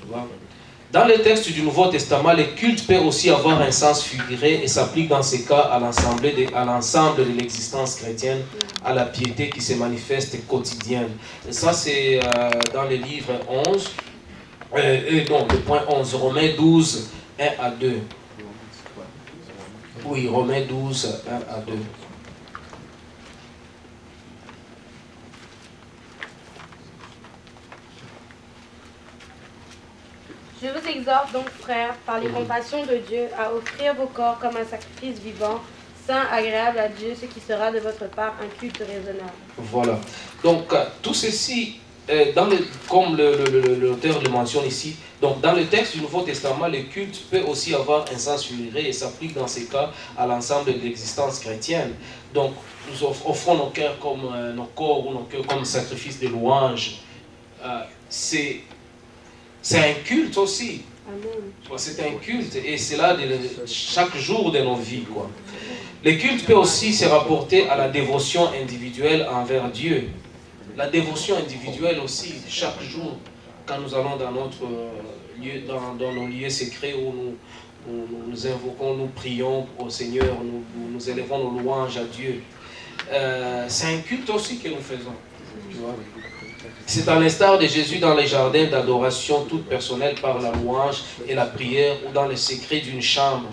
vois. Dans les textes du Nouveau Testament, le culte peut aussi avoir un sens figuré et s'applique dans ces cas à l'ensemble de l'existence chrétienne, à la piété qui se manifeste quotidienne. Et ça, c'est dans le livre 11, le point 11, Romains 12, 1 à 2. Oui, Romains 12, 1 à 2. Je vous exhorte donc, frères, par les compassions de Dieu, à offrir vos corps comme un sacrifice vivant, saint, agréable à Dieu, ce qui sera de votre part un culte raisonnable. Voilà. Donc, tout ceci, comme l'auteur le mentionne ici, donc dans le texte du Nouveau Testament, le culte peut aussi avoir un sens figuré et s'applique dans ces cas à l'ensemble de l'existence chrétienne. Donc, nous offrons nos cœurs comme nos corps ou nos cœurs comme sacrifice de louange. C'est un culte aussi. C'est un culte et c'est là chaque jour de nos vies, quoi. Le culte peut aussi se rapporter à la dévotion individuelle envers Dieu. La dévotion individuelle aussi, chaque jour, quand nous allons dans notre lieu, dans nos lieux secrets où nous invoquons, nous prions au Seigneur, nous élevons nos louanges à Dieu. C'est un culte aussi que nous faisons. Tu vois? C'est à l'instar de Jésus dans les jardins d'adoration toute personnelle par la louange et la prière ou dans le secret d'une chambre.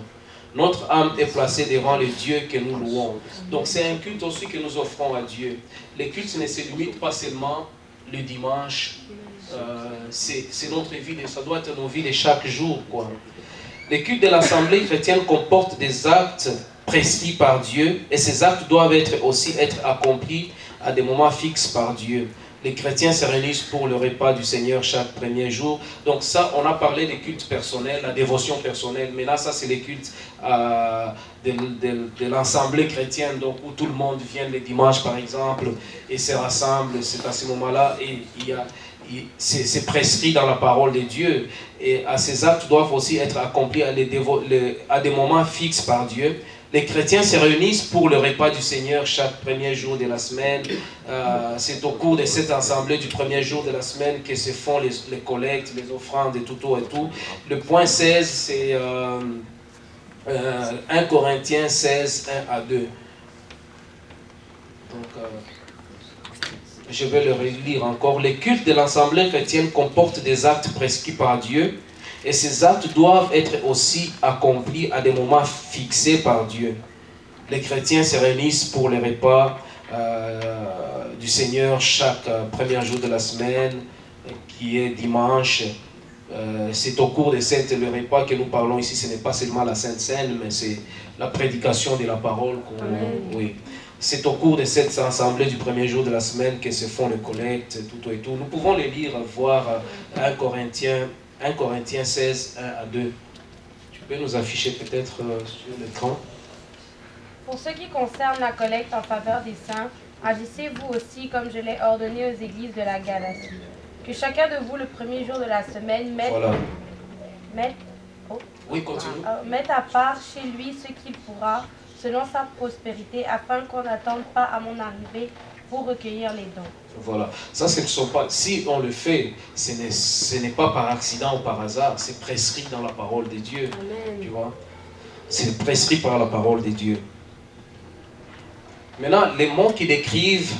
Notre âme est placée devant le Dieu que nous louons. Donc c'est un culte aussi que nous offrons à Dieu. Le culte ne se limite pas seulement le dimanche. C'est notre vie, ça doit être nos vies de chaque jour, quoi. Le culte de l'assemblée chrétienne comporte des actes prescrits par Dieu et ces actes doivent aussi être accomplis à des moments fixes par Dieu. Les chrétiens se réunissent pour le repas du Seigneur chaque premier jour. Donc ça, on a parlé des cultes personnels, la dévotion personnelle. Mais là, ça, c'est les cultes de l'assemblée chrétienne, donc où tout le monde vient le dimanche, par exemple, et se rassemble. C'est à ce moment-là, et c'est prescrit dans la parole de Dieu. Et ces actes doivent aussi être accomplis à des moments fixes par Dieu. Les chrétiens se réunissent pour le repas du Seigneur chaque premier jour de la semaine. C'est au cours de cette assemblée du premier jour de la semaine que se font les collectes, les offrandes et tout. Le point 16, c'est 1 Corinthiens 16, 1 à 2. Donc, je vais le relire encore. Les cultes de l'assemblée chrétienne comportent des actes prescrits par Dieu. Et ces actes doivent être aussi accomplis à des moments fixés par Dieu. Les chrétiens se réunissent pour le repas du Seigneur chaque premier jour de la semaine, qui est dimanche. C'est au cours de le repas que nous parlons ici. Ce n'est pas seulement la Sainte Seine, mais c'est la prédication de la parole. Oui. C'est au cours de cette assemblée du premier jour de la semaine que se font les collectes, tout. Nous pouvons les lire, voir 1 Corinthiens 16, 1 à 2. Tu peux nous afficher peut-être sur l'écran. Pour ce qui concerne la collecte en faveur des saints, agissez vous aussi comme je l'ai ordonné aux églises de la Galatie. Que chacun de vous, le premier jour de la semaine, mette à part chez lui ce qu'il pourra, selon sa prospérité, afin qu'on n'attende pas à mon arrivée pour recueillir les dons. Voilà. Ça, ce ne sont pas, si on le fait, ce n'est pas par accident ou par hasard, c'est prescrit dans la parole de Dieu. Amen. Tu vois? C'est prescrit par la parole de Dieu. Maintenant, les mots qui décrivent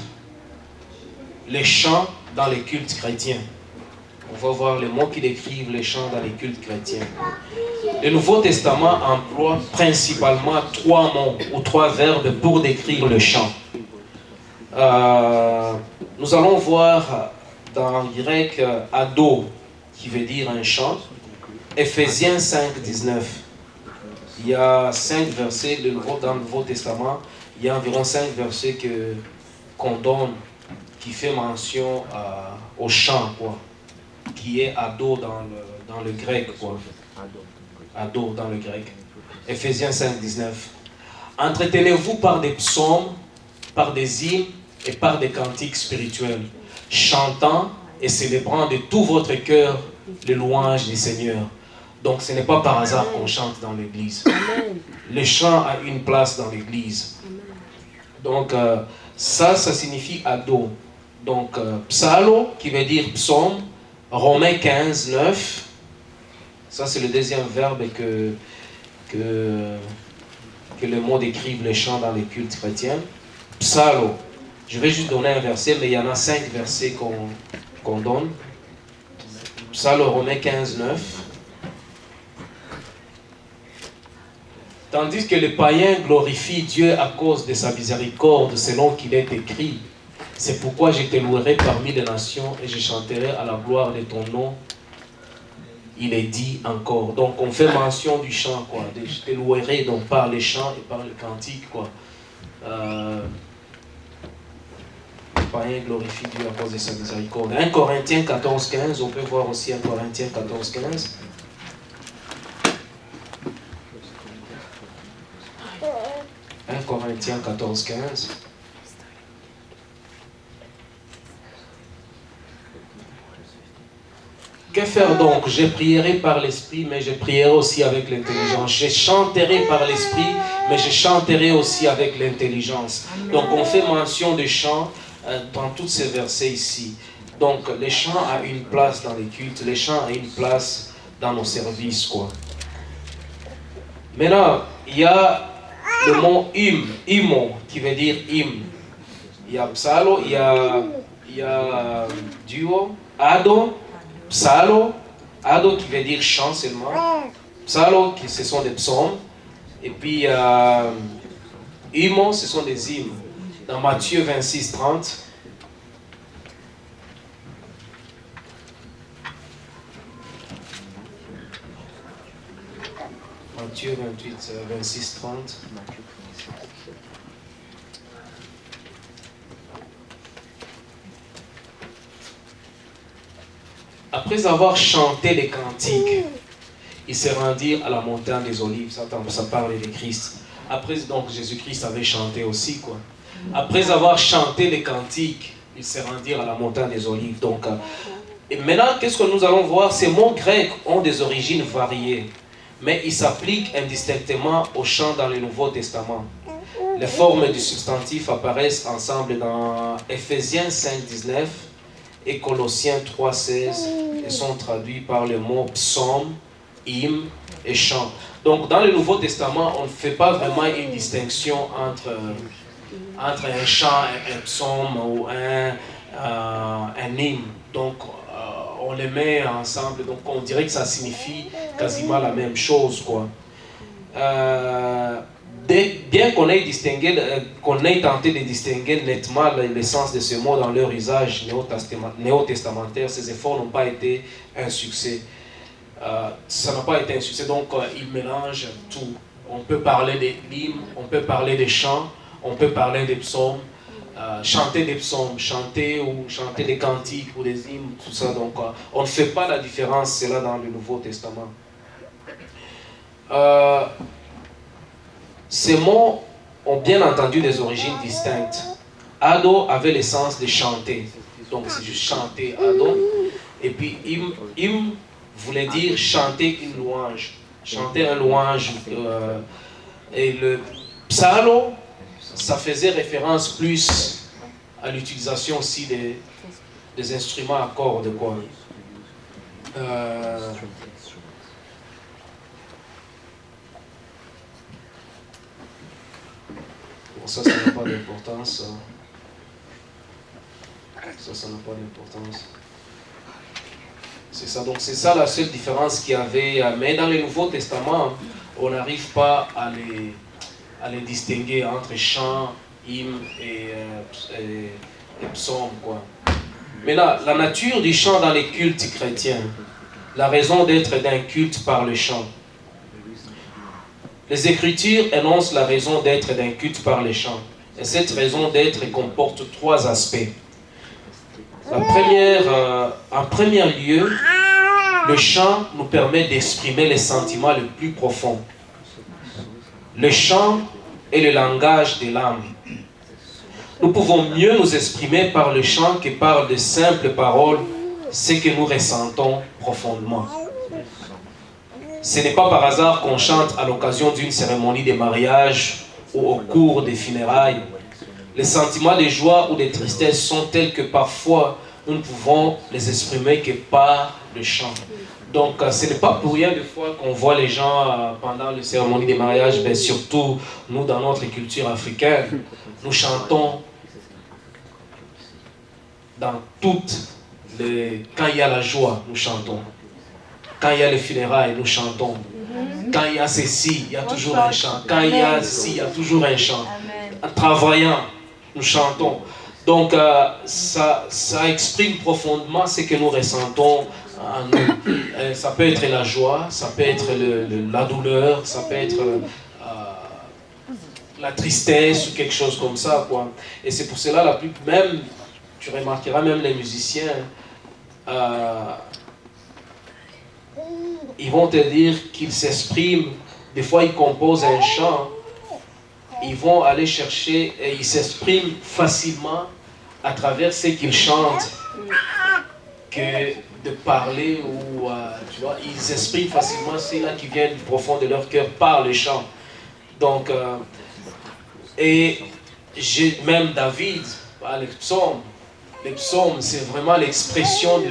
les chants dans les cultes chrétiens. On va voir les mots qui décrivent les chants dans les cultes chrétiens. Le Nouveau Testament emploie principalement 3 mots ou 3 verbes pour décrire le chant. Nous allons voir dans le grec ado, qui veut dire un chant. Éphésiens 5, 19. Il y a 5 versets dans le Nouveau Testament. Il y a environ 5 versets qu'on donne, qui fait mention au chant, quoi, qui est ado dans le grec, quoi. Ado dans le grec. Éphésiens 5, 19. Entretenez-vous par des psaumes, par des hymnes et par des cantiques spirituels, chantant et célébrant de tout votre cœur les louanges du Seigneur. Donc ce n'est pas par hasard qu'on chante dans l'église. Le chant a une place dans l'église. Donc ça signifie ado. Donc psalo qui veut dire psaume, Romains 15, 9, Ça, c'est le deuxième verbe que le mot décrive les chants dans les cultes chrétiens. Psalo. Je vais juste donner un verset, mais il y en a 5 versets qu'on donne. Psalo, Romains 15, 9. Tandis que les païens glorifient Dieu à cause de sa miséricorde, selon qu'il est écrit. C'est pourquoi je te louerai parmi les nations et je chanterai à la gloire de ton nom. Il est dit encore. Donc on fait mention du chant, quoi. Je te louerai donc par les chants et par les cantiques, quoi. Les païens glorifient Dieu à cause de sa miséricorde. 1 Corinthiens 14, 15, on peut voir aussi 1 Corinthiens 14, 15. 1 Corinthiens 14, 15. Que faire donc? Je prierai par l'esprit, mais je prierai aussi avec l'intelligence. Je chanterai par l'esprit, mais je chanterai aussi avec l'intelligence. Donc on fait mention des chants dans tous ces versets ici. Donc les chants ont une place dans les cultes, les chants ont une place dans nos services, quoi. Maintenant, il y a le mot imo, qui veut dire hymne. Il y a psalo, il y a duo, ado, psalo, ado qui veut dire chant seulement, psalo ce sont des psaumes, et puis imo ce sont des hymnes. Dans Matthieu 26, 30, Matthieu 26, 30. Après avoir chanté les cantiques, ils se rendirent à la montagne des Olives. Ça parle de Christ. Après, donc, Jésus-Christ avait chanté aussi, quoi. Après avoir chanté les cantiques, ils se rendirent à la montagne des Olives. Donc, et maintenant, qu'est-ce que nous allons voir? Ces mots grecs ont des origines variées, mais ils s'appliquent indistinctement aux chants dans le Nouveau Testament. Les formes du substantif apparaissent ensemble dans Éphésiens 5, 19 et Colossiens 3, 16 et sont traduits par le mot psaume, hymne et chant. Donc dans le Nouveau Testament, on ne fait pas vraiment une distinction entre un chant, un psaume ou un hymne. Donc on les met ensemble, donc on dirait que ça signifie quasiment la même chose, quoi. Bien qu'on ait tenté de distinguer nettement l'essence de ce mot dans leur usage néo-testamentaire, ces efforts n'ont pas été un succès. Ça n'a pas été un succès, donc ils mélangent tout. On peut parler des hymnes, on peut parler des chants, on peut parler des psaumes, chanter des psaumes, chanter des cantiques ou des hymnes, tout ça. Donc on ne fait pas la différence, c'est là dans le Nouveau Testament. Ces mots ont bien entendu des origines distinctes. Ado avait l'essence de chanter, donc c'est juste chanter, ado. Et puis hymne voulait dire chanter une louange, chanter un louange. Et le psalo, ça faisait référence plus à l'utilisation aussi des instruments à cordes, quoi. Ça n'a pas d'importance. Ça n'a pas d'importance. C'est ça. Donc c'est ça la seule différence qu'il y avait. Mais dans le Nouveau Testament, on n'arrive pas à les distinguer entre chant, hymne et psaume, quoi. Maintenant, la nature du chant dans les cultes chrétiens, la raison d'être d'un culte par le chant. Les Écritures énoncent la raison d'être d'un culte par les chants. Et cette raison d'être comporte 3 aspects. En premier lieu, le chant nous permet d'exprimer les sentiments les plus profonds. Le chant est le langage de l'âme. Nous pouvons mieux nous exprimer par le chant que par de simples paroles, ce que nous ressentons profondément. Ce n'est pas par hasard qu'on chante à l'occasion d'une cérémonie de mariage ou au cours des funérailles. Les sentiments de joie ou de tristesse sont tels que parfois nous ne pouvons les exprimer que par le chant. Donc, ce n'est pas pour rien des fois qu'on voit les gens pendant les cérémonies des mariages, mais surtout nous dans notre culture africaine, nous chantons dans toutes les... Quand il y a la joie, nous chantons. Quand il y a les funérailles, nous chantons. Quand il y a ceci, il y a toujours un chant. Quand il y a ceci, il y a toujours un chant. En travaillant, nous chantons. Donc, ça exprime profondément ce que nous ressentons en nous. Ça peut être la joie, ça peut être la douleur, ça peut être la tristesse ou quelque chose comme ça, quoi. Et c'est pour cela, même, tu remarqueras même les musiciens, ils vont te dire qu'ils s'expriment. Des fois, ils composent un chant, ils vont aller chercher et ils s'expriment facilement à travers ce qu'ils chantent que de parler ou tu vois, ils s'expriment facilement, c'est là qui vient du profond de leur cœur par le chant. Donc, et même David, les psaumes, c'est vraiment l'expression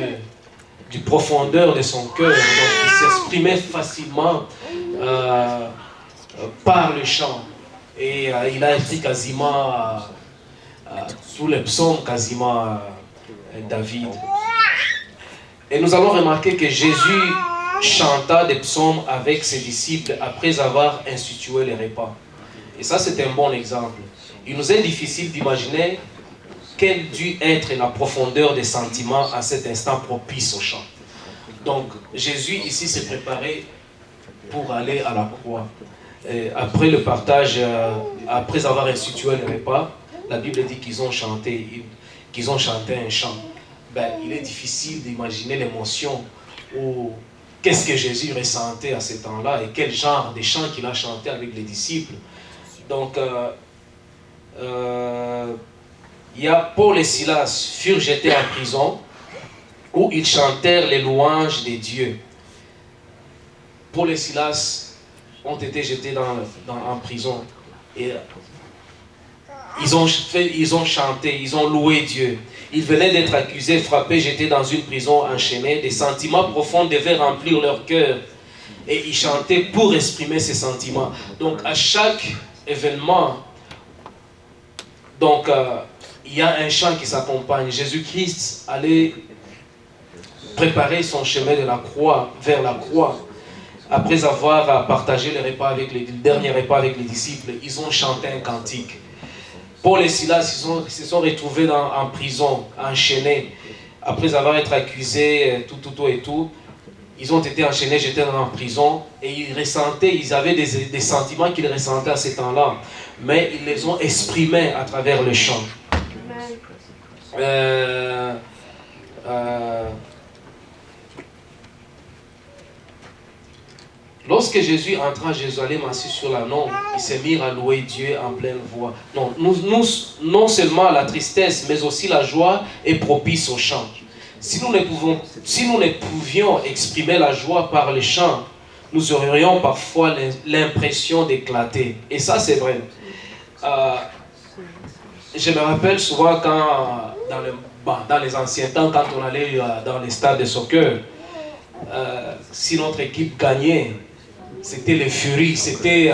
du profondeur de son cœur. Donc, il s'exprimait facilement par le chant. Et il a écrit quasiment tous les psaumes, quasiment David. Et nous allons remarquer que Jésus chanta des psaumes avec ses disciples après avoir institué les repas. Et ça, c'est un bon exemple. Il nous est difficile d'imaginer quelle dut être la profondeur des sentiments à cet instant propice au chant. Donc, Jésus ici s'est préparé pour aller à la croix. Et après le partage, après avoir institué les repas, la Bible dit qu'ils ont chanté un chant. Ben, il est difficile d'imaginer l'émotion ou qu'est-ce que Jésus ressentait à ce temps-là et quel genre de chant qu'il a chanté avec les disciples. Donc, il y a Paul et Silas furent jetés en prison où ils chantèrent les louanges des dieux. Paul et Silas ont été jetés en prison et ils ont chanté, ils ont loué Dieu. Ils venaient d'être accusés, frappés, jetés dans une prison enchaînée. Des sentiments profonds devaient remplir leur cœur. Et ils chantaient pour exprimer ces sentiments. Donc à chaque événement, donc, il y a un chant qui s'accompagne. Jésus-Christ allait préparer son chemin de la croix vers la croix. Après avoir partagé le dernier repas avec les disciples, ils ont chanté un cantique. Paul et Silas se sont retrouvés en prison, enchaînés. Après avoir été accusés, tout. Ils ont été enchaînés, jetés en prison. Et ils avaient des sentiments qu'ils ressentaient à ce temps-là. Mais ils les ont exprimés à travers le chant. Lorsque Jésus entra à Jérusalem assis sur l'ânon, il s'est mis à louer Dieu en pleine voix. Non seulement la tristesse, mais aussi la joie est propice au chant. Si nous ne pouvions exprimer la joie par le chant, nous aurions parfois l'impression d'éclater. Et ça, c'est vrai. Je me rappelle souvent quand, dans les anciens temps, quand on allait dans les stades de soccer, si notre équipe gagnait, c'était les furies, c'était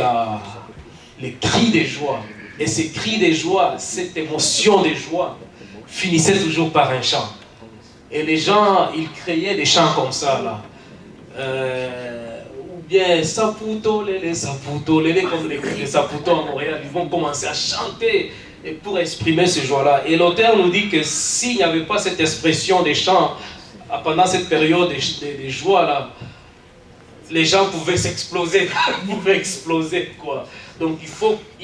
les cris de joie. Et ces cris de joie, cette émotion de joie, finissait toujours par un chant. Et les gens, ils créaient des chants comme ça, là. Ou bien, Saputo, Lélé, comme les cris de Saputo à Montréal, ils vont commencer à chanter et pour exprimer ce joie-là. Et l'auteur nous dit que s'il n'y avait pas cette expression des chants, pendant cette période de joie-là, les gens pouvaient s'exploser, quoi. Donc il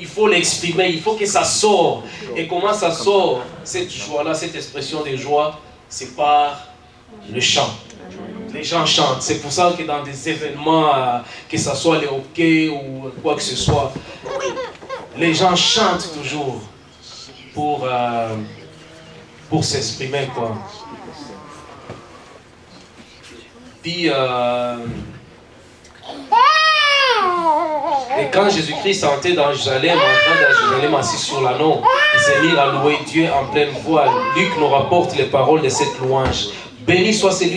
faut l'exprimer, il faut que ça sorte. Et comment ça sort, cette joie-là, cette expression de joie, c'est par le chant. Les gens chantent. C'est pour ça que dans des événements, que ce soit les hockey ou quoi que ce soit, les gens chantent toujours pour s'exprimer, quoi. Puis, et quand Jésus-Christ entrait dans Jérusalem, assis sur l'ânon, il s'est mis à louer Dieu en pleine voix. Luc nous rapporte les paroles de cette louange. Béni soit celui